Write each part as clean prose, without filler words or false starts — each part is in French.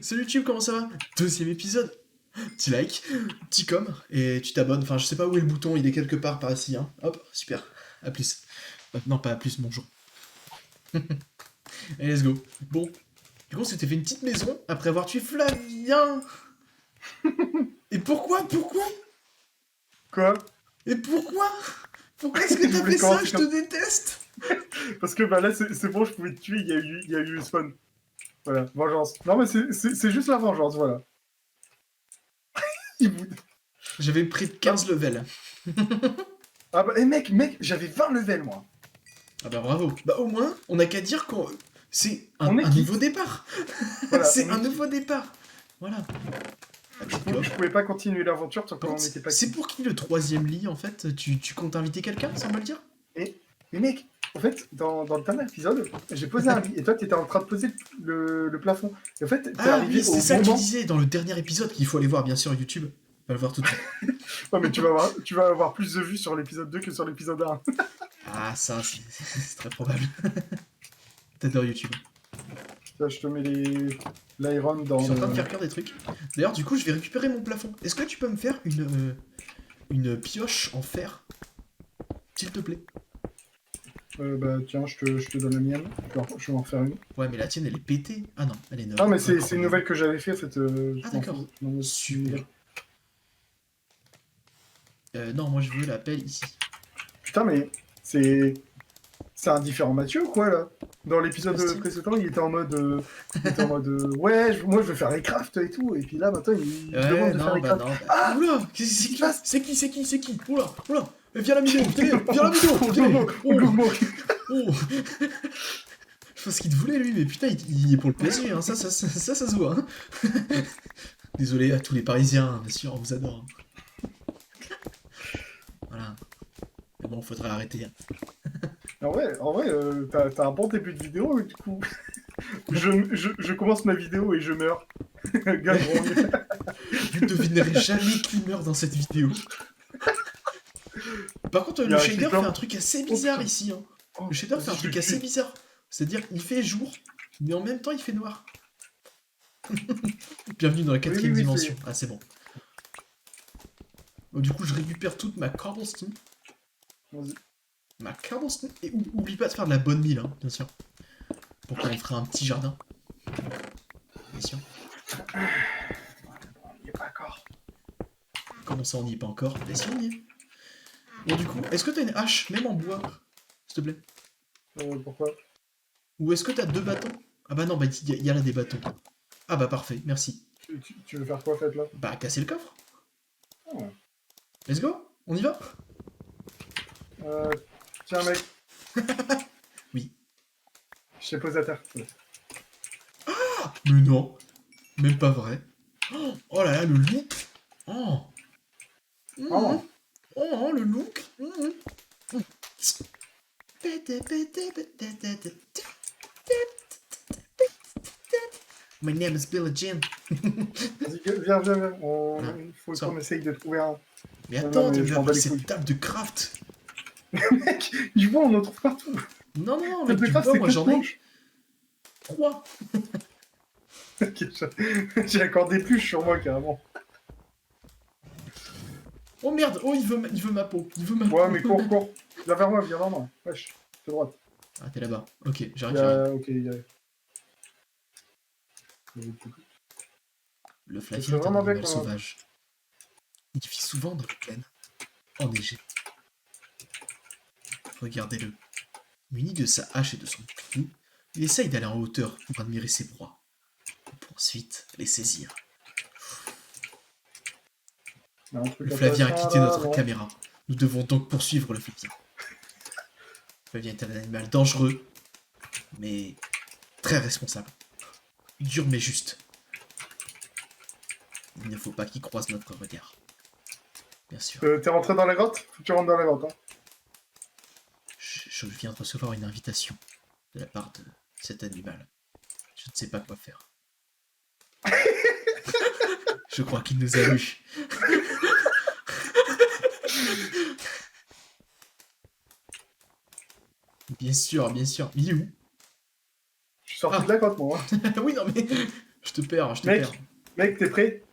Salut YouTube, comment ça va? Deuxième épisode. Petit like, petit com, et tu t'abonnes. Enfin, je sais pas où est le bouton, il est quelque part par ici. Hein. Hop, super. À plus. Non, pas à plus, bonjour. Allez, let's go. Bon, du coup, on s'était fait une petite maison après avoir tué Flavien. Et pourquoi? Quoi? Et pourquoi? Pourquoi est-ce que Je t'as voulais fait ça? commencer Je te comme... déteste. Parce que bah là, c'est bon, je pouvais te tuer, il y a eu le spawn. Voilà, vengeance. Non, mais c'est juste la vengeance, voilà. Il vous- J'avais pris Ah, 15 levels. ah bah, mec, j'avais 20 levels, moi. Ah bah bravo. Bah au moins, on n'a qu'à dire qu'on... C'est On est un nouveau quitte. départ. Voilà, C'est on un est quitte. nouveau départ. Voilà. Ah, Je, petit je coffre. pouvais pas continuer l'aventure tant Par qu'on contre, n'était pas c'est quitte. pour qui le troisième lit en fait? Tu comptes inviter quelqu'un sans me le dire? Et, mais mec, en fait, dans le dernier épisode, j'ai posé un lit, et toi, t'étais en train de poser le plafond. Et en fait, t'es Ah arrivé oui, au c'est ça que tu moment... disais dans le dernier épisode qu'il faut aller voir bien sûr YouTube. On va le voir tout de suite. Ouais, mais tu vas avoir plus de vues sur l'épisode 2 que sur l'épisode 1. Ah ça, c'est très probable. T'adores YouTube. Là, je te mets l'iron Je dans suis en train de le... faire cuire des trucs. D'ailleurs, du coup, je vais récupérer mon plafond. Est-ce que tu peux me faire une pioche en fer? S'il te plaît. Bah tiens, je te donne la mienne. Je vais en faire une. Ouais, mais la tienne, elle est pétée. Ah non, elle est neuve. Ah, mais D'accord, c'est une bah, nouvelle que j'avais fait, en fait. ah d'accord. Super. Non, moi je veux la pelle ici. Putain, mais c'est... C'est un différent Mathieu ou quoi, là? Dans l'épisode Style. précédent, il était en mode... ouais, moi je veux faire les crafts et tout. Et puis là, maintenant, il me demande Ouais, de faire non, les bah crafts. non. Bah... Ah! Oula, Qu'est-ce qui se passe? c'est qui? Oula, oula. Viens la vidéo, viens la vidéo, Oh, viens. non, Oh, non, oh. Je pense qu'il te voulait lui, mais putain, il est pour le PSG, hein. Ça se voit. Hein. Désolé à tous les Parisiens, bien sûr, on vous adore. Voilà. Mais bon, faudrait arrêter. En vrai, t'as un bon début de vidéo, du coup. Je commence ma vidéo et je meurs. Gavron. Vous ne devinerez jamais qui meurt dans cette vidéo. Par contre, Il y le a un shader fait creeper. un truc assez Oh, bizarre putain. ici. Hein. Oh, Le shader fait un vas-y, je truc le assez tue. bizarre. C'est-à-dire qu'il fait jour, mais en même temps il fait noir. Bienvenue dans la quatrième Oui, dimension. Ah, c'est bon. Donc, du coup, je récupère toute ma cobblestone. Vas-y. Ma cobblestone. Et oublie pas de faire de la bonne mine, hein, bien sûr. Pour qu'on fera un petit jardin. Bien sûr. Il est pas encore. Comment ça, on n'y est pas encore? Mais si, on y est. Bon, du coup, est-ce que t'as une hache, même en bois, s'il te plaît? Pourquoi? Ou est-ce que t'as deux bâtons? Ah bah non, bah il y a là des bâtons. Ah bah parfait, merci. Tu veux faire quoi, fait, là? Bah, casser le coffre. Oh. Let's go, on y va? Tiens, mec. Oui. Je t'ai posé à terre. Mais non, même pas vrai. Oh là là, le look. Oh. Oh. Oh, le look. My name is Billie Jean. Vas-y, viens. Voilà. Il faut Ça. qu'on essaye de trouver un... Mais Non, attends, mais tu je nous m'en as bats pris les couilles. cette table de craft. Mec, du bois, on en trouve partout. Non, Table mec, de du craft, bois, c'est moi que j'en ai planche. 3. Ok, j'ai accordé plus sur moi, carrément. Oh merde, oh il veut ma peau, Ouais, mais cours. Viens vers moi. Wesh, c'est droite. Ah, t'es là-bas. Ok, j'arrive. Ok, il y a... Le Ce Flavien serait est un vraiment bien animal qu'on... sauvage. Il vit souvent dans les plaines, enneigées. Regardez-le. Muni de sa hache et de son bouclier, il essaye d'aller en hauteur pour admirer ses proies, pour ensuite les saisir. Il y a un truc Le Flavien a intéressant, quitté là, notre non? caméra. Nous devons donc poursuivre le Flavien. Le Flavien est un animal dangereux, mais très responsable. Dur mais juste. Il ne faut pas qu'il croise notre regard. Bien sûr. T'es rentré dans la grotte? Faut que tu rentres dans la grotte, hein. Je viens de recevoir une invitation de la part de cet animal. Je ne sais pas quoi faire. Je crois qu'il nous a lus. Bien sûr. Il est où? Je suis sorti de la grotte, moi. Oui, non mais... Je Je te perds, je te Mec, perds. mec, t'es prêt?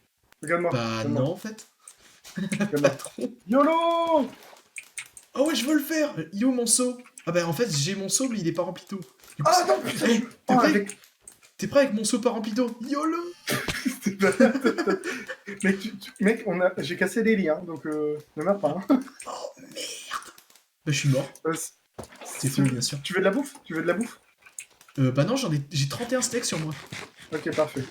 Regarde-moi. Bah regarde-moi, non, en fait. regarde-moi. Patron. YOLO! Ah ouais, je veux le faire. Yo, mon seau. Ah bah en fait, j'ai mon seau, mais il est pas rempli d'eau. Du coup, Ah non, putain, Hey, oh, avec... t'es prêt avec mon seau pas rempli d'eau? YOLO. Mec, mec, j'ai cassé les lits, hein, donc ne meurs pas. Hein. Oh merde. Bah je suis mort. Euh, C'est faux, bien sûr. Tu veux de la bouffe? Tu veux de la bouffe? Bah non, j'ai 31 steaks sur moi. Ok, parfait.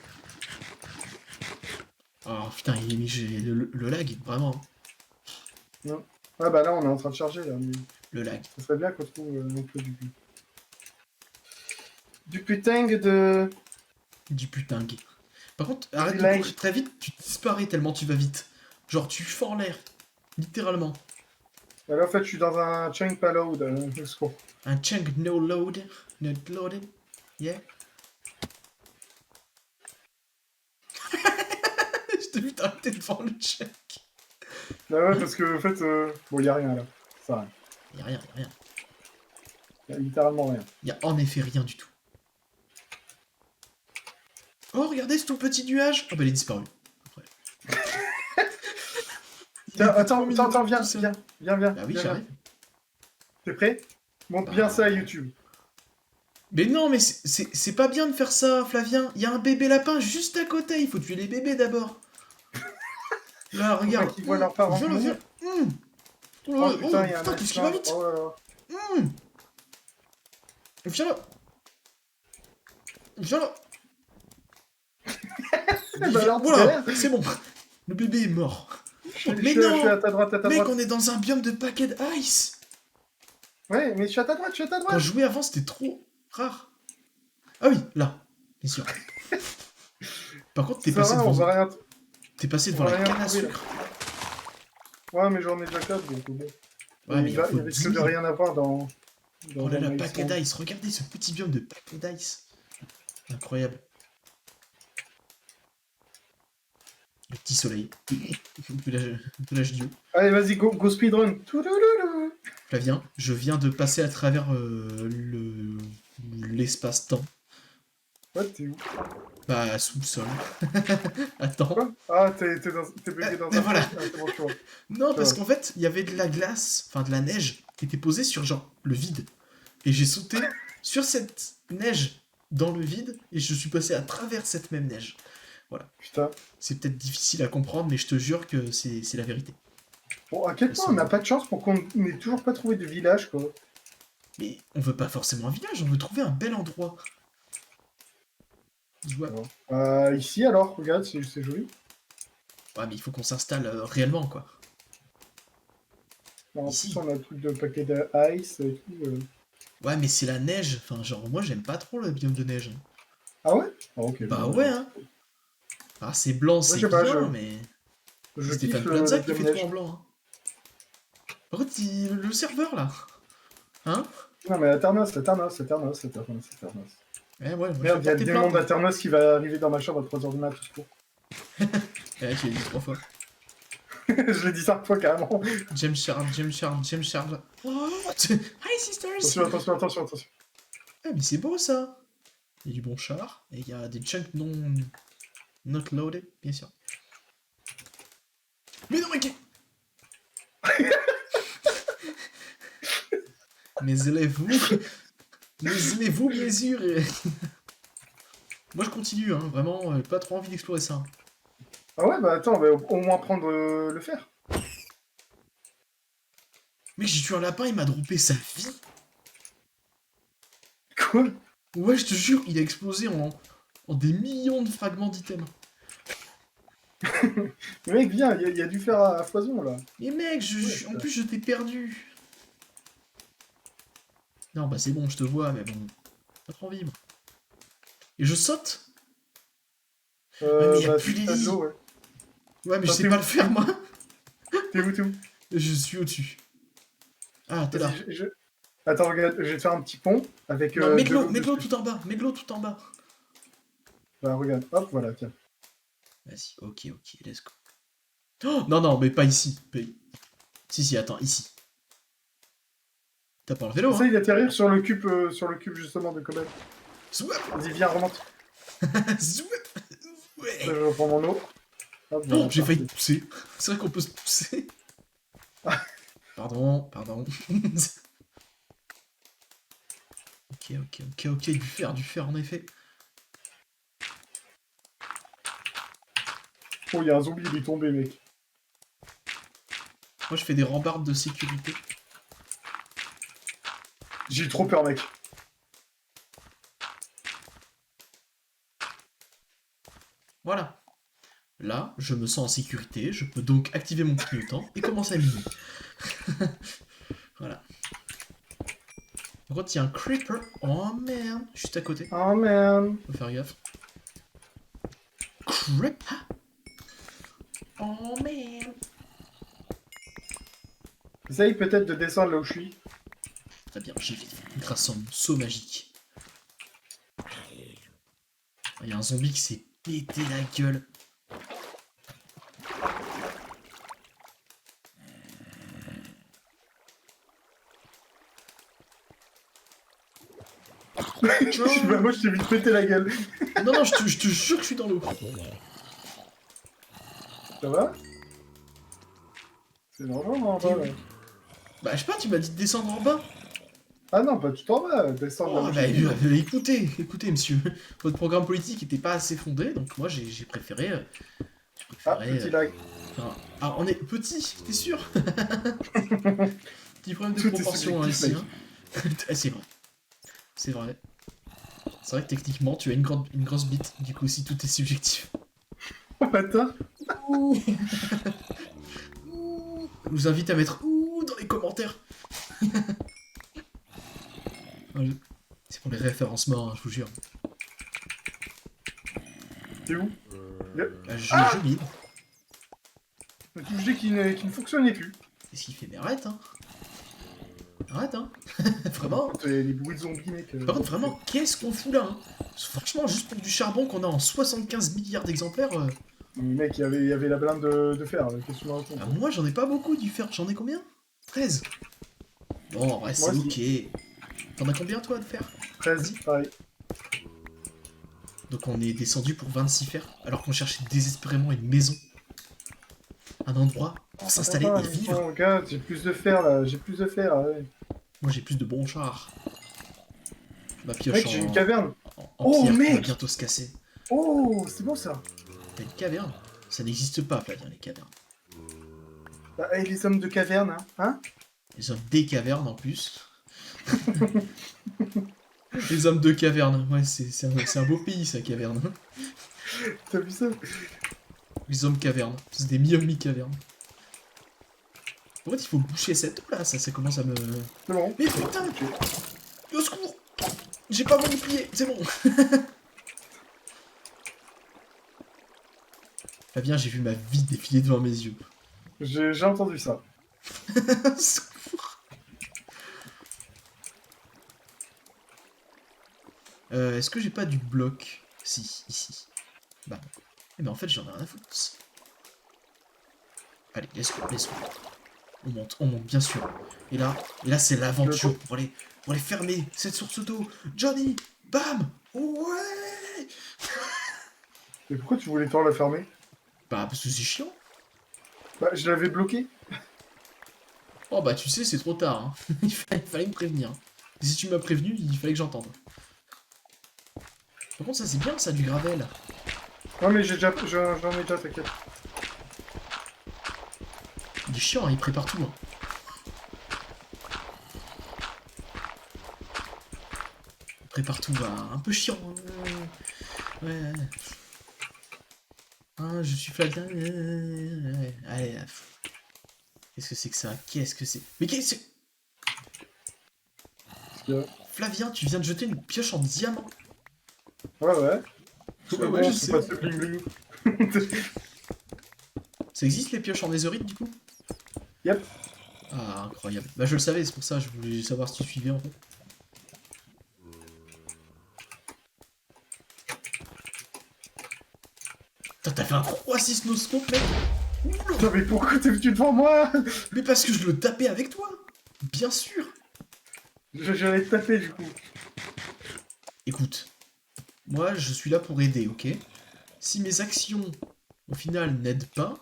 Oh putain, j'ai le lag, vraiment. Non. Ah bah là, on est en train de charger, là, mais Le lag. ça serait bien qu'on trouve un peu du putain de... Du putain gay. Par contre, arrête de lag. courir très vite, tu disparais tellement tu vas vite. Genre, tu fends l'air. Littéralement. Bah là, en fait, je suis dans un chunk pas load, au secours. Un chunk no load. Not loaded. Yeah. Je t'ai vu t'arrêter devant le chunk. Bah ouais, parce que, en fait, bon, y a rien, là. Ça rien. Y'a rien, y'a rien. Y a littéralement rien. Y'a en effet rien du tout. Oh, regardez ce tout petit nuage. Oh bah, il est disparu. Après. Tiens, Il était attends, trop mignon, attends, viens, tout seul. viens. Bah oui, viens, j'arrive. T'es prêt? Montre Bah. bien ça à YouTube. Mais non, mais c'est pas bien de faire ça, Flavien. Il y a un bébé lapin juste à côté. Il faut tuer les bébés d'abord. Là, Faut regarde. pas qu'ils voient leurs parents Viens là, mourir. viens. Oh putain, y a un putain, qu'est-ce qui va instinct. vite. Oh là là. Viens là. Viens là. Bah alors, tu Voilà, galères. c'est bon. Le bébé est mort. Mais Je non, suis à ta droite, à ta mec, droite. on est dans un biome de paquets d'ice. Ouais, mais je suis à ta droite, je suis à ta Quand droite. je jouais avant, c'était trop rare. Ah oui, là, bien sûr. Par contre, t'es Ça passé va, on devant, va rien... t'es passé devant on va la rien canne à trouver, là. sucre. Ouais, mais j'en ai déjà 4, donc bon. Ouais, mais il faut risque 10 de 000. rien avoir dans Oh là là, dans paquet Iceland. d'ice. Regardez ce petit biome de paquet d'ice. Incroyable. Le petit soleil. Pelage Dio. Allez, vas-y, go speedrun. Toulouloulou. Flavien, je viens de passer à travers l'espace-temps. Ouais, t'es où? Bah, sous le sol. Attends. Quoi? Ah, t'es bugué dans un voilà. truc. Ah, c'est bon, je vois. Non, parce Ouais. qu'en fait, il y avait de la glace, enfin de la neige, qui était posée sur genre le vide. Et j'ai sauté sur cette neige dans le vide, et je suis passé à travers cette même neige. Putain. C'est peut-être difficile à comprendre, mais je te jure que c'est la vérité. Bon, à quel point on n'a pas de chance pour qu'on n'ait toujours pas trouvé de village, quoi. Mais on veut pas forcément un village, on veut trouver un bel endroit. Ouais, Ici, alors, regarde, c'est joli. mais il faut qu'on s'installe réellement, quoi. En Ici. plus, on a le truc de paquet de ice et tout. Ouais, mais c'est la neige. Enfin, genre, moi, j'aime pas trop le biome de neige. Ah ouais? Ah, ok. Bah bon, ouais, hein. Ah, c'est blanc, c'est je sais pas, bien, mais... Je Stéphane kiffe Plaza le qui fait neige. tout en blanc. Hein. Par contre, le serveur, là. Hein? Non, mais Aternos. Ouais, moi, Merde, il y a le démon d'Aternos qui va arriver dans ma chambre à 3h du mat, tout court. Ouais, tu l'as dit 3 fois. Je l'ai dit 5 fois carrément. James Charles. Oh, hi, sisters! Attention. Ah, mais c'est beau, ça. Il y a du bon char, et il y a des chunks not loaded, bien sûr. Mais non, mais... Mais élève-vous, bien sûr. Moi, je continue, hein, vraiment, pas trop envie d'explorer ça. Ah ouais, bah attends, on va au moins prendre le fer. Mec, j'ai tué un lapin, il m'a droppé sa vie. Quoi? Ouais, je te jure, il a explosé en des millions de fragments d'items. Mais mec, viens, il y a du fer à foison là. Mais mec, en plus, je t'ai perdu. Non, bah c'est bon, je te vois, mais bon, pas trop vivre. Et je saute. Ouais, mais y a plus t'as de Lily. l'eau, ouais. Ouais, mais je Attends, sais t'es pas où? le faire, moi. T'es où? Je suis au-dessus. Ah, t'es là. Vas-y, Attends, regarde, je vais te faire un petit pont avec. Non, mets de l'eau dessus. tout en bas. Mets de l'eau tout en bas. Bah, regarde, hop, voilà, tiens. Vas-y, ok, let's go. Oh, non, mais pas ici. Si, attends, ici. T'as pas enlevé l'eau, hein? Essaye d'atterrir sur le cube justement de Kobe. Zouap. Vas-y, viens, remonte. Zouap. Ça, je reprends mon eau. Hop, Oh, voilà, j'ai failli parfait. te pousser. C'est vrai qu'on peut se pousser. Pardon, pardon. Ok, du fer en effet. Oh, il y a un zombie, il est tombé, mec. Moi je fais des rambardes de sécurité. J'ai trop peur, mec. Voilà. Là, je me sens en sécurité, je peux donc activer mon clignotant et commencer à miner. Voilà. Par contre, il y a un creeper. Oh merde, juste à côté. Oh, man. Faut faire gaffe. Creep. Oh merde. Essaye peut-être de descendre là où je suis. Très bien, j'ai fait grâce à mon saut magique. Il y a un zombie qui s'est pété la gueule. Bah, moi, je t'ai vite péter la gueule. Non, je te jure que je suis dans l'eau. Ça va? C'est normal, en bas, là. Bah, je sais pas, tu m'as dit de descendre en bas. Ah non, pas tout en bas, descendre là Oh, où bah, je suis. écoutez, monsieur. Votre programme politique était pas assez fondé, donc moi j'ai préféré. Ah, petit lag. Ah, on est petit, t'es sûr? Petit problème de Tout est proportion hein, subjectif, ici. Hein. Ah, c'est vrai. C'est vrai. C'est vrai que techniquement, tu as une grosse bite, du coup, si tout est subjectif. Oh, bâtard. Je vous invite à mettre ouh dans les commentaires. C'est pour les référencements, hein, je vous jure. T'es où? Bah, je mine. Le touche qui ne fonctionnait plus. Qu'est-ce qu'il fait? Mais arrête, hein. Arrête, hein. Vraiment. Les bruits de zombies, mec. Par contre, vraiment, qu'est-ce qu'on fout là, hein? Franchement, juste pour du charbon qu'on a en 75 milliards d'exemplaires. Mec, il y avait la blinde de fer. Qu'est-ce que tu me racontes? Ah, moi, j'en ai pas beaucoup du fer. J'en ai combien? 13. Bon, en vrai, c'est Moi ok. T'en as combien, toi, de fer? 13, pareil. Donc, on est descendu pour 26 fer, alors qu'on cherchait désespérément une maison. Un endroit pour s'installer et vivre. Regarde, j'ai plus de fer là, j'ai plus de fer. Ouais. Moi, j'ai plus de bons chars. Ma pioche Mec, j'ai une caverne. en Oh, pierre qui va mec bientôt se casser. Oh, c'est bon ça. T'as une caverne? Ça n'existe pas, Flavien, les cavernes. Bah, et les hommes de caverne, hein? Les hommes des cavernes, en plus. Les hommes de caverne, ouais, c'est un beau pays, ça, caverne. T'as vu ça? Les hommes cavernes, c'est des mi-hommes-mi-cavernes. En fait, il faut boucher cette eau là, ça commence à me. C'est bon. Mais putain! Au secours! J'ai pas mon bouclier, c'est bon! Fabien, j'ai vu ma vie défiler devant mes yeux. J'ai entendu ça. Secours! Est-ce que j'ai pas du bloc? Si, ici. Bah. Eh ben en fait, j'en ai rien à foutre. Allez, laisse-moi. On monte, bien sûr. Et là c'est l'aventure pour aller fermer cette source d'eau. Johnny, bam, ouais. Et pourquoi tu voulais tant la fermer? Bah parce que c'est chiant. Bah, je l'avais bloqué. Oh bah tu sais, c'est trop tard. Hein. il fallait me prévenir. Et si tu m'as prévenu, il fallait que j'entende. Par contre, ça c'est bien, ça, du gravel. Non mais j'en ai déjà, t'inquiète. Il est chiant, hein, il prépare tout. Hein. Il prépare tout, bah, un peu chiant. Ouais. Hein, je suis Flavien. Ouais. Allez. Qu'est-ce que c'est que ça? Qu'est-ce que c'est? Mais qu'est-ce que... Flavien, tu viens de jeter une pioche en diamant. Ouais. Ouais, Bon, je c'est sais. pas ce bling bling. Ça existe les pioches en netherite du coup? Yep. Ah, incroyable. Bah, je le savais, c'est pour ça, je voulais savoir si tu suivais en fait. Putain, t'as fait un 3-6 no-scope, mec? Putain, mais pourquoi t'es venu devant moi? Mais parce que je le tapais avec toi. Bien sûr. J'allais te taper du coup. Écoute, moi je suis là pour aider, ok? si mes actions, au final, n'aident pas,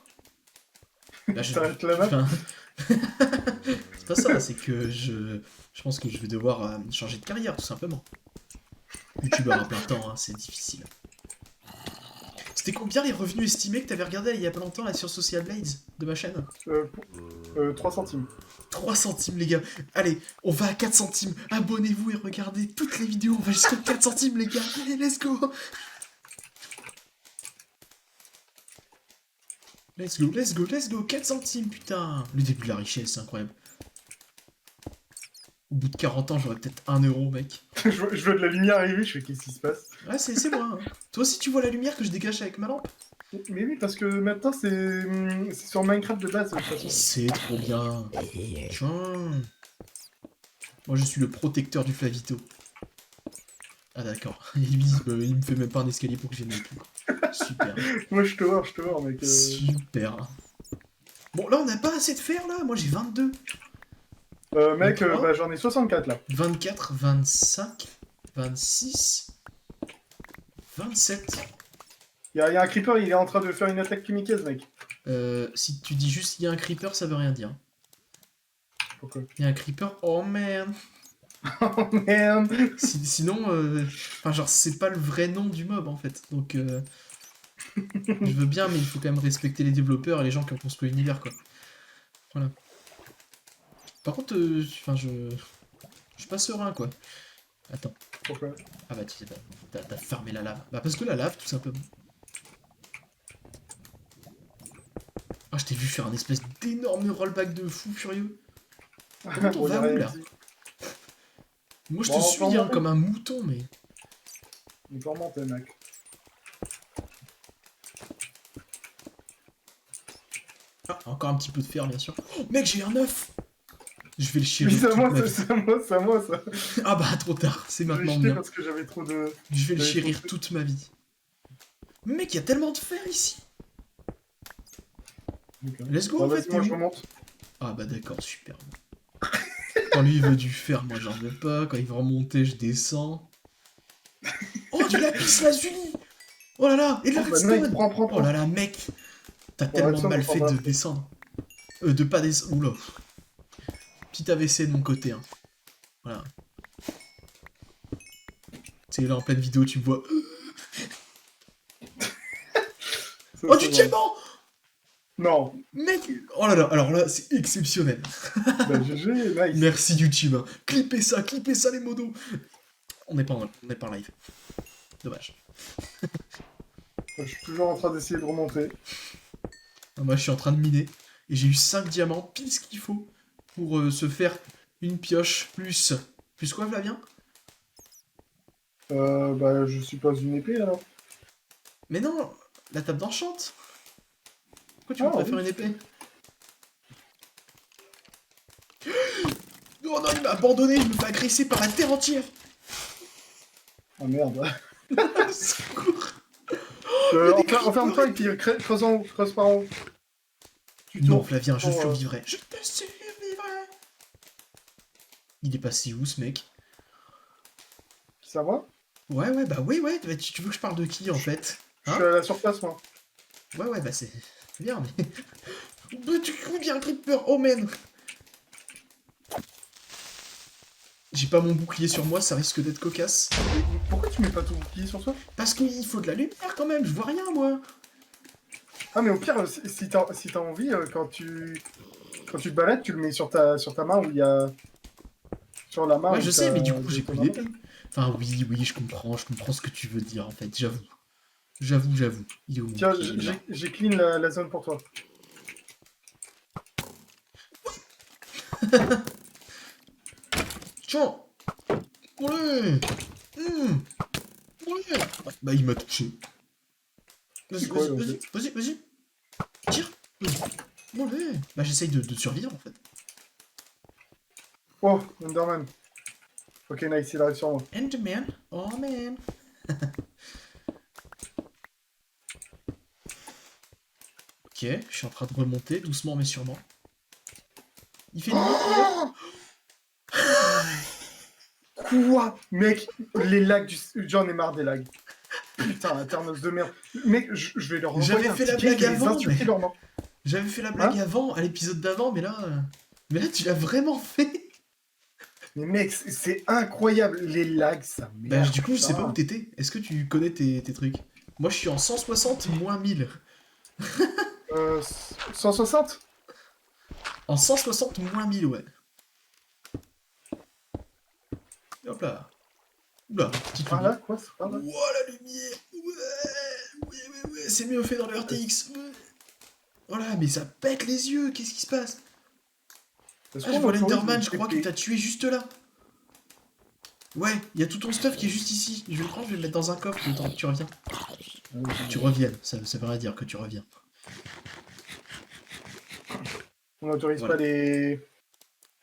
bah T'arrêtes la map. enfin, c'est pas ça, c'est que je pense que je vais devoir changer de carrière, tout simplement. Youtubeur à plein temps, hein, c'est difficile. C'était combien les revenus estimés que t'avais regardé il y a pas longtemps là, sur Social Blades de ma chaîne? 3 centimes. 3 centimes les gars. Allez, on va à 4 centimes. Abonnez-vous et regardez toutes les vidéos. On va jusqu'à 4 centimes les gars. Allez, let's go. Let's go, let's go, let's go. 4 centimes, putain. Le début de la richesse, c'est incroyable. Au bout de 40 ans, j'aurais peut-être 1 euro, mec. Je vois de la lumière arriver, je fais qu'est-ce qui se passe? Ouais, c'est moi. Hein. Toi aussi, tu vois la lumière que je dégage avec ma lampe? Mais oui, parce que maintenant c'est sur Minecraft de base, de toute façon. C'est trop bien. Tiens. Moi, je suis le protecteur du Flavito. Ah d'accord. Il me fait même pas un escalier pour que j'aime tout. Super. Moi je te vois, mec. Super. Bon, là, on n'a pas assez de fer, là. Moi, j'ai 22. Mec, bah, j'en ai 64 là. 24, 25, 26, 27. Y a un creeper, il est en train de faire une attaque kamikaze, mec. Si tu dis juste il y a un creeper, ça veut rien dire. Pourquoi? Il y a un creeper, oh man. Oh merde. Sinon, enfin, genre, c'est pas le vrai nom du mob en fait. Donc, je veux bien, mais il faut quand même respecter les développeurs et les gens qui ont construit l'univers, quoi. Voilà. Par contre, enfin, je suis pas serein, quoi. Attends. Pourquoi? Ah bah, tu sais, t'as fermé la lave. Bah, parce que la lave, tout simplement. Ah, je t'ai vu faire un espèce d'énorme rollback de fou furieux. Comment on va où, là? Moi, je te suis, hein, comme un mouton, mais... Il peut remonter, mec. Ah, encore un petit peu de fer, bien sûr. Oh, mec, j'ai un œuf! Je vais le chérir. Oui, c'est à moi, ça. Ah bah, trop tard, c'est Je maintenant l'ai jeté bien. parce que j'avais trop de... Je vais le chérir toute ma vie. Mais mec, il y a tellement de fer ici! Okay. Let's go, Ah, en fait, moi je remonte. Ah bah d'accord, super. Quand lui il veut du fer, moi j'en veux pas. Quand il veut remonter, je descends. Oh, du lapis lazuli! Oh là là! Et de la Mec, redstone! prends. Oh là là, mec! T'as tellement mal fait de descendre. De pas descendre. Oula. Petit AVC de mon côté, hein. Voilà. Tu sais, là en pleine vidéo, tu me vois. Ça, Oh, du diamant! Non. Mec! Oh là là, alors là, c'est exceptionnel. Bah, GG, nice. Merci YouTube. Hein. Clippez ça les modos. On n'est pas en live. Dommage. Je suis toujours en train d'essayer de remonter. Moi, je suis en train de miner. Et j'ai eu 5 diamants, pile ce qu'il faut, pour se faire une pioche plus... Plus quoi, Flavien? Bah, je suppose une épée, alors. Mais non, la table d'enchante. Pourquoi tu voudrais faire une épée? Oh non, il m'a abandonné, je me fais agresser par la terre entière. Ah merde. Secours. Enferme-toi et puis creuse par en haut. Non, Flavien, je survivrai. Je te survivrai. Il est passé où, ce mec? Ça va? Ouais, bah oui, ouais. Bah, tu veux que je parle de qui, en fait? Je suis à la surface, moi. Ouais, bah c'est bien, mais... Bah, du coup, il y a un creeper, oh man. J'ai pas mon bouclier sur moi, ça risque d'être cocasse. Pourquoi tu mets pas ton bouclier sur toi? Parce qu'il faut de la lumière, quand même, je vois rien, moi. Ah, mais au pire, si t'as envie, quand tu te balades, tu le mets sur ta main où il y a... Sur la main. Ouais, je sais, mais du coup, j'ai plus d'épée. Enfin, oui, je comprends ce que tu veux dire, en fait, j'avoue. J'avoue. Il est où? Tiens, j'ai clean la zone pour toi. Tiens. Ouais. Ouais. Bah, il m'a touché. Vas-y. Tire. Ouais. Bah, j'essaye de survivre, en fait. Oh, Enderman. Ok, nice, il arrive sur moi. Enderman? Oh, man. Ok, je suis en train de remonter, doucement mais sûrement. Il fait nuit. Quoi? Mec, les lags, j'en ai marre des lags. Putain, Internos de merde. Mec, je vais leur envoyer J'avais un fait la ticket, blague je vais les avant, insulter mais... leur mort. J'avais fait la blague Hein? avant, à l'épisode d'avant, mais là... Mais là, tu l'as vraiment fait. Mais mec, c'est incroyable. Les lags, ça Bah, merde. du coup, je sais pas où Putain. t'étais. Est-ce que tu connais tes trucs? Moi, je suis en 160 moins 1000. 160? En 160 moins 1000, ouais. Hop là. Oula, petite Par lumière. là, quoi? C'est par là? Ouah, la lumière. Ouais, c'est mieux fait dans le RTX. Ouais. Voilà, mais ça pète les yeux. Qu'est-ce qui se passe? Est-ce Ah, je qu'on vois autorise l'Enderman, le je crois qu'il TP? t'a tué juste là. Ouais, il y a tout ton stuff qui est juste ici. Je vais le prendre, je vais le mettre dans un coffre le temps que tu reviens. Tu reviennes, ça veut rien dire que tu reviens. On n'autorise Voilà. pas les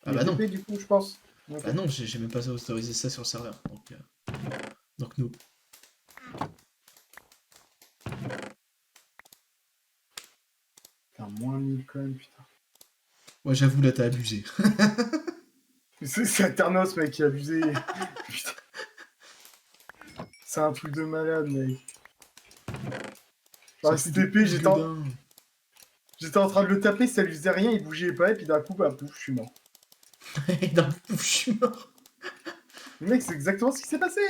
Ah bah non. TP, du coup, je pense. Ok. Bah non, j'ai même pas autorisé ça sur le serveur. Donc nous. Putain, moins 1000 quand même, putain. Ouais, j'avoue, là, t'as abusé. C'est Aternos, mec, qui a abusé. Putain. C'est un truc de malade, mec. Genre, Ça fout STP, de j'étais Godin. en train de le taper, ça lui faisait rien, il bougeait pas, et puis d'un coup, bah, pouf, je suis mort. Et d'un coup, je suis mort. Mais mec, c'est exactement ce qui s'est passé.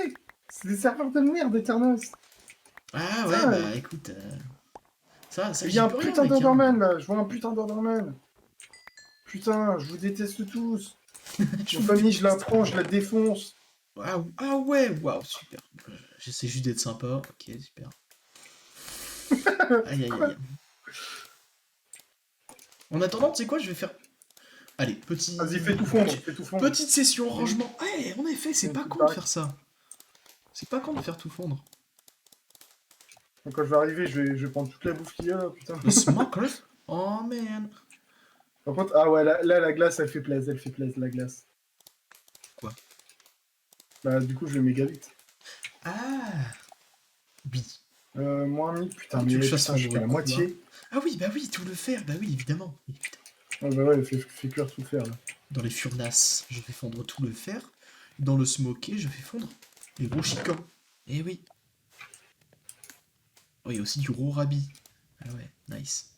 C'est des serveurs de merde, Aternos. Ah ouais, Putain, bah écoute. Ça, il y j'y a un peux rien, putain mec. Hein. d'Enderman, là. Je vois un putain d'Enderman. Putain, je vous déteste tous. Je Ma vous famille, je la déteste. prends, je la défonce. Ah ouais, waouh, super. J'essaie juste d'être sympa. Ok, super. Aïe, aïe, aïe. En attendant, tu sais quoi, je vais faire. Allez, petit. Vas-y, fais tout fondre, fais tout fondre. Petite session rangement. Ouais, en effet, c'est pas con de faire ça. C'est pas con de faire tout fondre. Donc, quand je vais arriver, je vais prendre toute la bouffe qu'il y a là, putain. Le smoker? Oh man. Par contre, ah ouais, là, la glace, elle fait plaisir, la glace. Quoi? Bah, du coup, je vais méga vite. Ah. Oui. Moins 1000, putain, Tu veux mais que je fasse putain, je suis fondre qu'à la quoi? moitié. Ah oui, bah oui, tout le fer, bah oui, évidemment. Oui, putain. Ah bah ouais, fais cuire tout faire là. Dans les furnaces, je fais fondre tout le fer. Dans le smoké, je fais fondre les gros chicans. Eh oui. Oh, il y a aussi du rabi. Ah ouais, nice.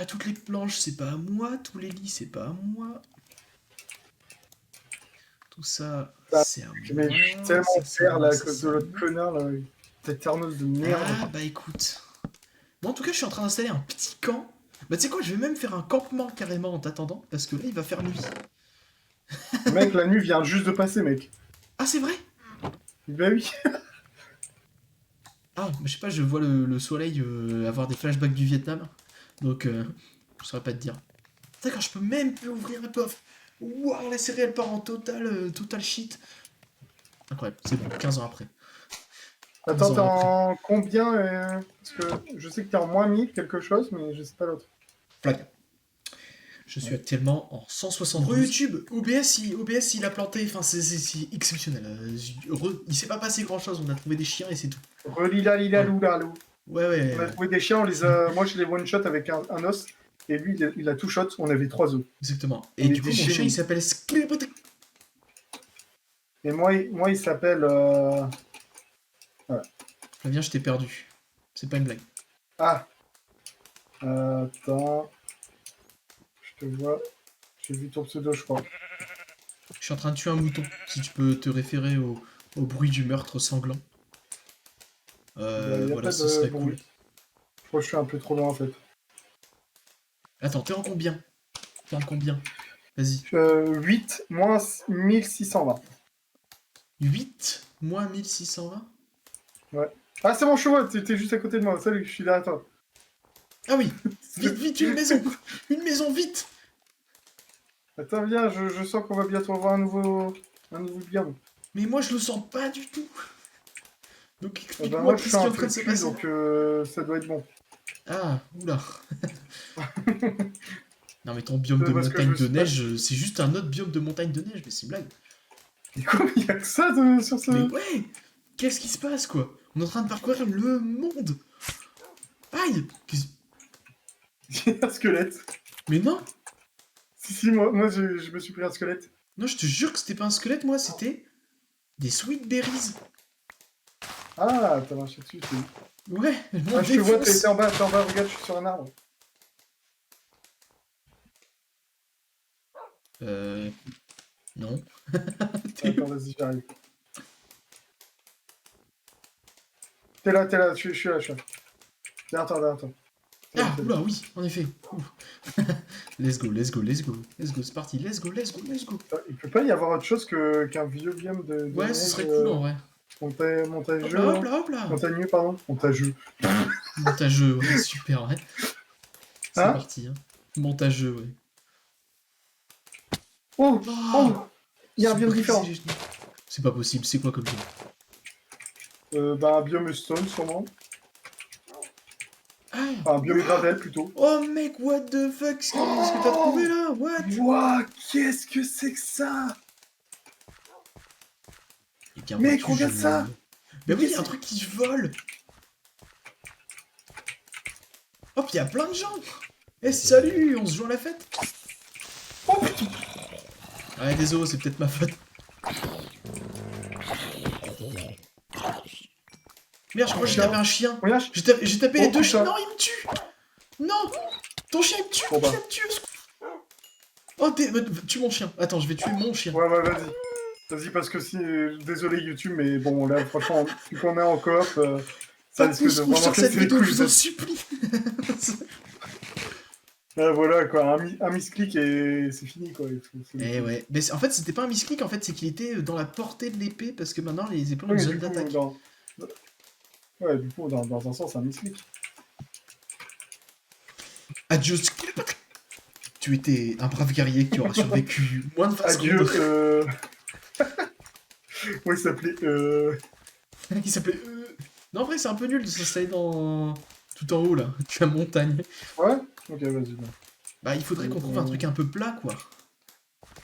Toutes les planches, c'est pas à moi. Tous les lits, c'est pas à moi. Tout ça, Ah, c'est à mais moi. je suis tellement Ça, c'est à fier moi, là, à ça, cause c'est de à l'autre moi. connard là. Cette terneuse de merde. Ah bah écoute. Bon, en tout cas, je suis en train d'installer un petit camp. Bah tu sais quoi, je vais même faire un campement carrément en t'attendant. Parce que là, il va faire nuit. Mec, la nuit vient juste de passer, mec. Ah, c'est vrai? Bah oui. Ah, je sais pas, je vois le soleil avoir des flashbacks du Vietnam. Donc, je saurais pas te dire. D'accord, je peux même plus ouvrir le coffre. Waouh, la série elle part en total shit. Incroyable, c'est bon, 15 ans après. 15 Attends, t'es ans après. en combien parce que je sais que t'es en moins 1000 quelque chose, mais je sais pas l'autre. Flag. Je suis actuellement en 172. Re YouTube, OBS il a planté, enfin c'est exceptionnel. Il s'est pas passé grand chose, on a trouvé des chiens et c'est tout. Relila lila loula lou. Ouais. On a trouvé des chiens, moi je les one shot avec un os, et lui il a tout shot, on avait 3 os. Exactement. On Et du coup, était mon chien génies. il s'appelle Sklibot. Et moi il s'appelle. Voilà. Flavien, je t'ai perdu. C'est pas une blague. Ah attends. Je te vois. J'ai vu ton pseudo, je crois. Je suis en train de tuer un mouton, si tu peux te référer au bruit du meurtre sanglant. Y a Voilà, pas ce de serait bruit. cool. Je crois que je suis un peu trop loin en fait. Attends, t'es en combien? Vas-y. 8 moins 1620. 8 moins 1620? Ouais. Ah, c'est bon, je vois, t'es juste à côté de moi. Salut, je suis derrière toi. Ah oui. Vite, une maison. Une maison, vite. Attends, viens, je sens qu'on va bientôt avoir un nouveau biome. Mais moi, je le sens pas du tout. Donc Ben, explique-moi moi, je qu'est-ce suis qui est un en train peu de se cul, passer. donc ça doit être bon. Ah, oula. Non mais ton biome de Parce que montagne je de me suis pas- neige, c'est juste un autre biome de montagne de neige, mais c'est une blague. Et quoi, il y a que ça sur ce. Mais ouais. Qu'est-ce qui se passe, quoi? On est en train de parcourir le monde. Aïe. Il y a un squelette. Mais non. Si, moi je me suis pris un squelette. Non, je te jure que c'était pas un squelette, moi, c'était des sweet berries. Ah, t'as marché dessus, c'est... Ouais, je Ah, m'en je te vois, défonce. t'es en bas, regarde, je suis sur un arbre. Euh... Non. T'es Attends, où? vas-y, j'arrive. T'es là, je suis là, je suis là. Derrière toi. C'est bon, Ah, c'est bon. oula, oui, en effet. Ouh. Let's go, let's go, let's go. Let's go, c'est parti. Let's go, let's go, let's go. Il peut pas y avoir autre chose qu'un vieux game de Ouais, ce neige serait cool en vrai. Hop montageux, là, hop hein. là, hop là. Montagneux, pardon. Montageux. Montageux, ouais, super, ouais. C'est Hein? parti, hein. Montageux, ouais. Oh! Ah, Oh! Il y a se un biome briser différent. les genoux. C'est pas possible, c'est quoi comme jeu? Bah, un biome stone, sûrement. Ah! Enfin, un biome gravel, plutôt. Oh mec, what the fuck? Ce que t'as trouvé Oh! là? What? Wouah! Qu'est-ce que c'est que ça? Et bien Mec, vois-tu, je... regarde ça! Bah Mais oui, qu'est-ce un que truc qui vole! Hop, il y a plein de gens! Eh salut, on se joint à la fête! c'est... Oh putain! Ouais, désolé, c'est peut-être ma faute. Merde, je crois que j'ai Chien. tapé un chien. Regarde. J'ai tapé les Oh deux chiens. putain! Non, il me tue! Non! Ton chien il me tue! Bon Mon bah. chien me tue! Au secours. Oh, tue mon chien. Attends, je vais tuer mon chien. Ouais, vas-y. Vas-y, parce que si... désolé YouTube, mais bon, là, franchement, vu qu'on est en coop, ça Hop, risque au de secours, vraiment sur cette casser les vidéo, je couilles. vous en supplie! Voilà, quoi, un misclick et c'est fini, quoi. Eh ouais. Mais en fait, c'était pas un misclick, en fait, c'est qu'il était dans la portée de l'épée parce que maintenant les épées ont Oui, une mais zone du coup, d'attaque. Ouais, du coup, dans un sens, c'est un misclick. Adieu, Skelepatrick. Tu étais un brave guerrier qui aura survécu moins de 20 Adieu, secondes. Ouais, il s'appelait, Il s'appelait. Non, en vrai, c'est un peu nul de s'installer dans. Tout en haut là, tu as montagne. Ouais? Ok, vas-y, bah. Bah, il faudrait qu'on trouve un truc un peu plat quoi.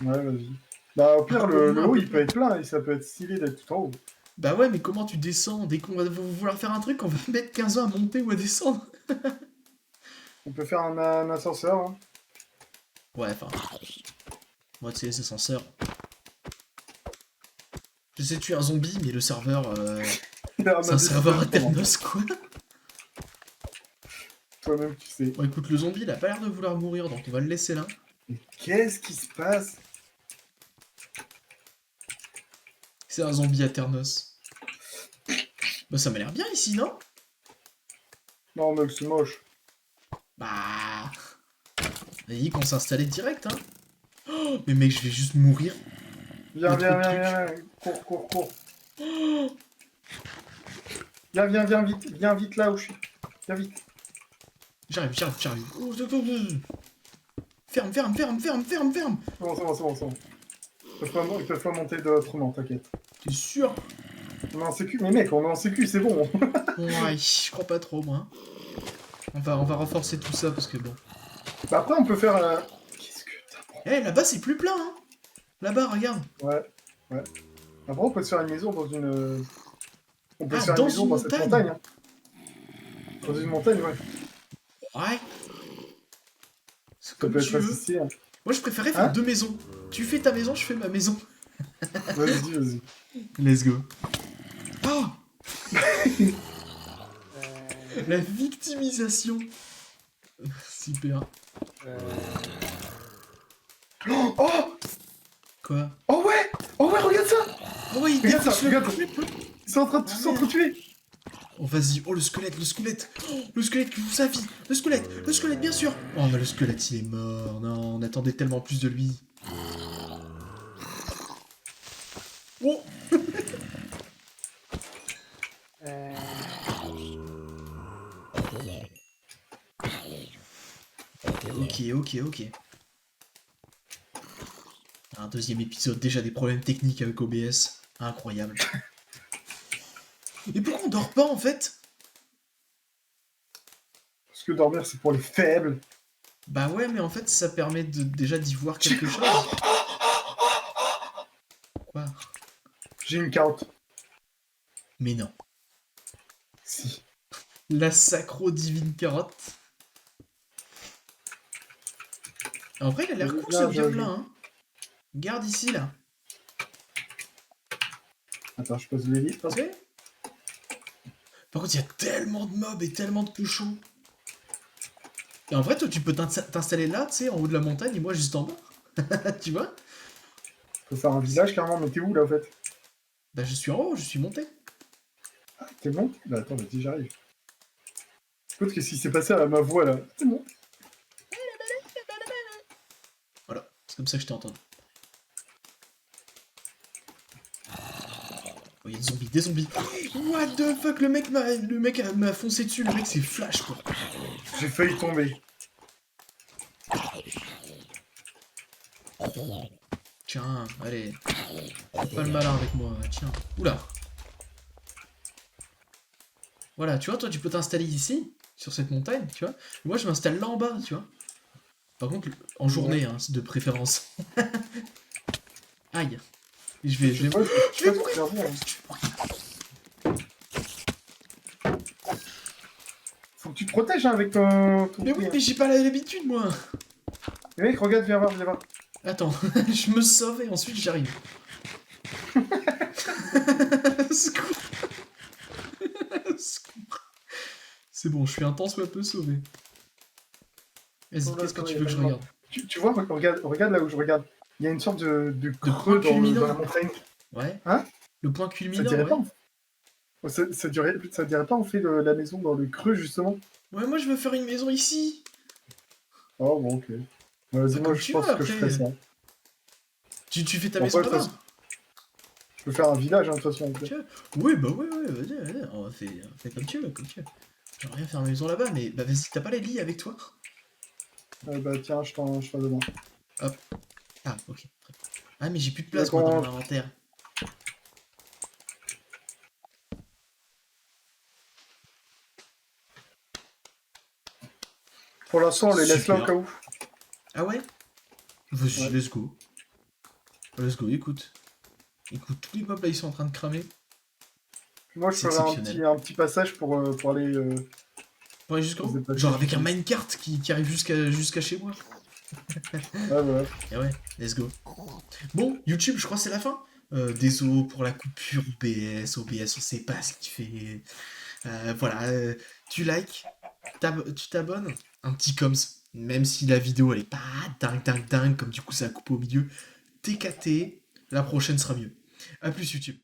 Ouais, vas-y. Bah, au pire, Un peu le un haut, peu il peut plat. être plein, et ça peut être stylé d'être tout en haut. Bah ouais, mais comment tu descends? Dès qu'on va vouloir faire un truc, on va mettre 15 ans à monter ou à descendre. On peut faire un ascenseur, hein. Ouais, enfin. Moi, tu sais, c'est ascenseur. J'essaie de tuer un zombie, mais le serveur. Il a un C'est un serveur indécidable pendant. Aternos, quoi. Toi-même, tu sais. Bon, écoute, le zombie, il a pas l'air de vouloir mourir, donc on va le laisser là. Mais qu'est-ce qui se passe? C'est un zombie Aternos. Bah, ça m'a l'air bien ici, non? Non, mec, c'est moche. Bah. On a dit qu'on s'installait direct, hein. Oh, mais mec, je vais juste mourir. Viens, Il y a trop de viens. Cours. Viens vite là où je suis. Viens vite. J'arrive. Ferme. C'est bon. Ils peuvent pas monter de autrement, t'inquiète. T'es sûr? On est en sécu, mais mec, on est en sécu, c'est bon. Ouais, je crois pas trop, moi. On va renforcer tout ça, parce que bon. Bah après, on peut faire... Qu'est-ce que t'as... Eh, là-bas, c'est plus plein, hein. Là-bas, regarde. Ouais. Après, on peut se faire une maison dans une... On peut Ah, se faire une dans maison une dans cette montagne. montagne, hein. Dans une montagne, ouais. Ouais. C'est Ça comme peut tu être assez veux. stylé, hein. Moi, je préférais faire Hein? 2 maisons. Tu fais ta maison, je fais ma maison. Vas-y. Let's go. Oh. La victimisation. Super. Oh Quoi? Oh ouais, regarde ça. Oh ouais, il Regarde ça, défonce le... regarde. Ils sont en train de tous s'entretuer. Oh, vas-y. Oh, le squelette. Oh, le squelette qui fout sa vie. Le squelette, bien sûr. Oh, mais le squelette, il est mort. Non, on attendait tellement plus de lui. Oh. Ok. Un deuxième épisode, déjà des problèmes techniques avec OBS. Incroyable. Et pourquoi on dort pas, en fait? Parce que dormir, c'est pour les faibles. Bah ouais, mais en fait, ça permet déjà d'y voir quelque chose. Quoi? J'ai une carotte. Mais non. Si. La sacro-divine carotte. En vrai, il a l'air cool, ce biome-là, hein. Regarde ici, là. Attends, je pose les lits. Tu sais? Par contre, il y a tellement de mobs et tellement de cochons. Et en vrai, toi, tu peux t'installer là, tu sais, en haut de la montagne, et moi juste en bas. Tu vois? Faut faire un village carrément, mais t'es où là en fait? Bah, je suis en haut, je suis monté. T'es bon? Bah attends, vas-y, j'arrive. Écoute, qu'est-ce qui s'est passé à ma voix là? C'est bon. Voilà, c'est comme ça que je t'ai entendu. Oh, il y a des zombies, des zombies. What the fuck, le mec m'a foncé dessus, le mec c'est flash quoi. J'ai failli tomber. Tiens, allez. Fais pas le malin avec moi, tiens. Oula. Voilà, tu vois, toi tu peux t'installer ici, sur cette montagne, tu vois. Moi je m'installe là en bas, tu vois. Par contre, en Ouais. journée, hein, c'est de préférence. Aïe. Et Je sais je vais pas, mourir. je Je sais vais pas ce mourir. faire bien. Faut que tu te protèges hein, avec ton Mais oui, pied. mais j'ai pas l'habitude moi. Mais mec, regarde, viens voir, viens voir. Attends, je me sauve et ensuite j'arrive. Secours. Secours. C'est bon, je suis un temps soit peu sauvé. Vas-y, Oh là, qu'est-ce que attends, tu y a veux que je tellement- regarde? Tu vois, regarde là où je regarde. Il y a une sorte de De point creux dans la culminant. montagne. Ouais. Hein? Le point Ça te culminant, dirait ouais. pas? Ça te dirait pas on fait la maison dans le creux justement? Ouais, moi je veux faire une maison ici. Oh bon, ok. Bah, Vas-y, moi comme je tu veux pense que je ferais après. ça. Tu fais ta Bon, maison après, de toute là-bas. façon, je peux faire un village hein, de toute façon. Comme tu veux. Oui, bah ouais, ouais, vas-y, vas-y. On fait comme tu veux, comme tu veux. J'aimerais bien faire ma maison là-bas, mais bah vas-y, t'as pas les lits avec toi? Bah tiens, je t'en donne un. Hop. Ah, ok. Ah, mais j'ai plus de Mais place moi dans mon quand, inventaire. pour l'instant, on les laisse là au cas Super. où. Ah ouais? Vas-y, Ouais. let's go. Let's go, écoute. Écoute, tous les mobs là ils sont en train de cramer. Moi, je C'est ferai exceptionnel. un petit passage pour aller Pour aller jusqu'en se haut? déplacer Genre tout avec un seul. minecart qui arrive jusqu'à chez moi. Ouais, voilà. Et ouais, let's go. Bon, YouTube, je crois que c'est la fin. Désolé pour la coupure OBS, on sait pas ce qu'il fait. Voilà, tu likes, tu t'abonnes, un petit coms, même si la vidéo elle est pas dingue, comme du coup ça coupe au milieu. TKT, la prochaine sera mieux. A plus YouTube.